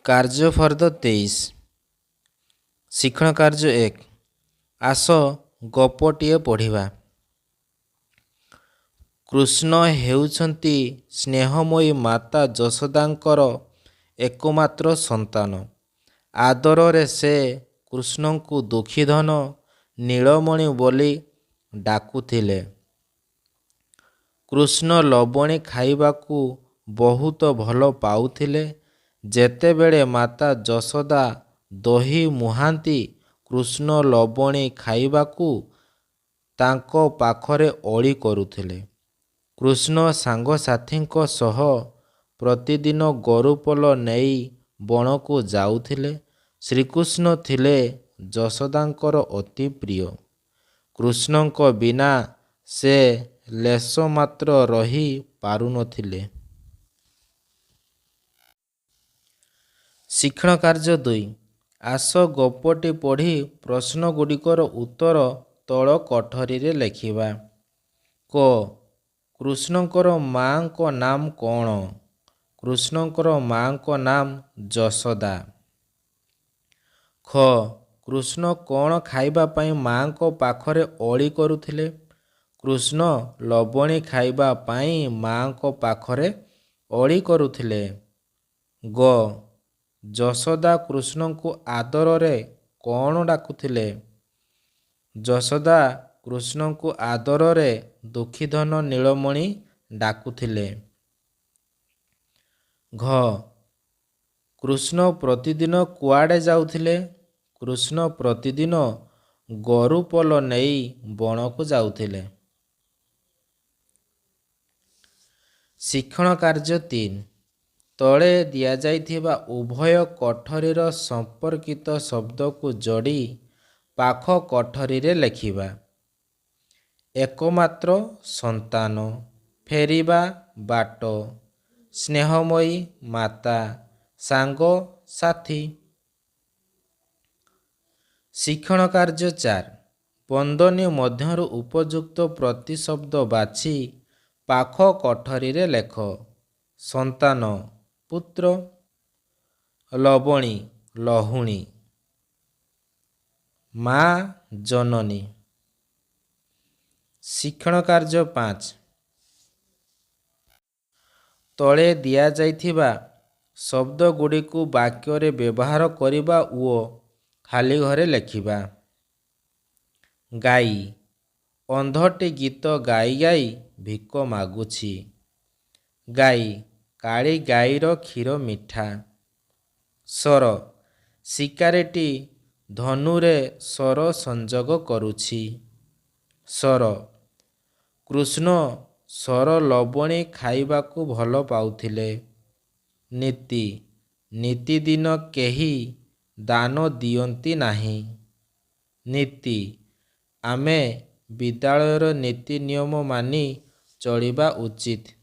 କାର୍ଯ୍ୟ ଫର୍ଦ୍ଦ 23 ଶିକ୍ଷଣ କାର୍ଯ୍ୟ 1 ଆସ ଗପଟିଏ ପଢ଼ିବା। କୃଷ୍ଣ ହେଉଛନ୍ତି ସ୍ନେହମୟୀ ମାତା ଯଶୋଦାଙ୍କର ଏକମାତ୍ର ସନ୍ତାନ। ଆଦରରେ ସେ କୃଷ୍ଣଙ୍କୁ ଦୁଃଖୀଧନ ନୀଳମଣି ବୋଲି ଡାକୁଥିଲେ। କୃଷ୍ଣ ଲବଣୀ ଖାଇବାକୁ ବହୁତ ଭଲ ପାଉଥିଲେ। ଯେତେବେଳେ ମାତା ଯଶୋଦା ଦହି ମୁହାନ୍ତି କୃଷ୍ଣ ଲବଣୀ ଖାଇବାକୁ ତାଙ୍କ ପାଖରେ ଅଳି କରୁଥିଲେ। କୃଷ୍ଣ ସାଙ୍ଗସାଥୀଙ୍କ ସହ ପ୍ରତିଦିନ ଗୋରୁପଲ ନେଇ ବଣକୁ ଯାଉଥିଲେ। ଶ୍ରୀକୃଷ୍ଣ ଥିଲେ ଯଶୋଦାଙ୍କର ଅତି ପ୍ରିୟ। କୃଷ୍ଣଙ୍କ ବିନା ସେ ଲେଶ ମାତ୍ର ରହି ପାରୁନଥିଲେ। ଶିକ୍ଷଣ କାର୍ଯ୍ୟ 2 ଆସ ଗପଟି ପଢ଼ି ପ୍ରଶ୍ନଗୁଡ଼ିକର ଉତ୍ତର ତଳ କୋଠରୀରେ ଲେଖିବା। କ କୃଷ୍ଣଙ୍କର ମାଙ୍କ ନାମ କ'ଣ? କୃଷ୍ଣଙ୍କର ମାଙ୍କ ନାମ ଯଶୋଦା। ଖ କୃଷ୍ଣ କ'ଣ ଖାଇବା ପାଇଁ ମାଙ୍କ ପାଖରେ ଅଳି କରୁଥିଲେ? କୃଷ୍ଣ ଲବଣୀ ଖାଇବା ପାଇଁ ମାଙ୍କ ପାଖରେ ଅଳି କରୁଥିଲେ। ଗ ଯଶୋଦା କୃଷ୍ଣଙ୍କୁ ଆଦରରେ କ'ଣ ଡାକୁଥିଲେ? ଯଶୋଦା କୃଷ୍ଣଙ୍କୁ ଆଦରରେ ଦୁଃଖୀଧନ ନୀଳମଣି ଡାକୁଥିଲେ। ଘ କୃଷ୍ଣ ପ୍ରତିଦିନ କୁଆଡ଼େ ଯାଉଥିଲେ? କୃଷ୍ଣ ପ୍ରତିଦିନ ଗୋରୁପଲ ନେଇ ବଣକୁ ଯାଉଥିଲେ। ଶିକ୍ଷଣ କାର୍ଯ୍ୟ 3 ତଳେ ଦିଆଯାଇଥିବା ଉଭୟ କୋଠରୀର ସମ୍ପର୍କିତ ଶବ୍ଦକୁ ଯୋଡ଼ି ପାଖ କୋଠରୀରେ ଲେଖିବା। ଏକମାତ୍ର ସନ୍ତାନ, ଫେରିବା ବାଟ, ସ୍ନେହମୟୀ ମାତା, ସାଙ୍ଗ ସାଥୀ। ଶିକ୍ଷଣ କାର୍ଯ୍ୟ 4 ବନ୍ଦନୀ ମଧ୍ୟରୁ ଉପଯୁକ୍ତ ପ୍ରତିଶବ୍ଦ ବାଛି ପାଖ କୋଠରୀରେ ଲେଖ। ସନ୍ତାନ ପୁତ୍ର, ଲବଣୀ ଲହୁଣୀ, ମା ଜନନୀ। ଶିକ୍ଷଣ କାର୍ଯ୍ୟ 5 ତଳେ ଦିଆଯାଇଥିବା ଶବ୍ଦଗୁଡ଼ିକୁ ବାକ୍ୟରେ ବ୍ୟବହାର କରିବା ଓ ଖାଲି ଘରେ ଲେଖିବା। ଗାଈ ଅନ୍ଧଟି ଗୀତ ଗାଇ ଗାଇ ଭିକ ମାଗୁଛି। ଗାଈ କାଳି ଗାଈର କ୍ଷୀର ମିଠା। ଶର ଶିକାରୀଟି ଧନୁରେ ଶର ସଂଯୋଗ କରୁଛି। ଶର କୃଷ୍ଣ ଶର ଲବଣୀ ଖାଇବାକୁ ଭଲ ପାଉଥିଲେ। ନୀତି ନୀତିଦିନ କେହି ଦାନ ଦିଅନ୍ତି ନାହିଁ। ନୀତି ଆମେ ବିଦ୍ୟାଳୟର ନୀତି ନିୟମ ମାନି ଚଳିବା ଉଚିତ।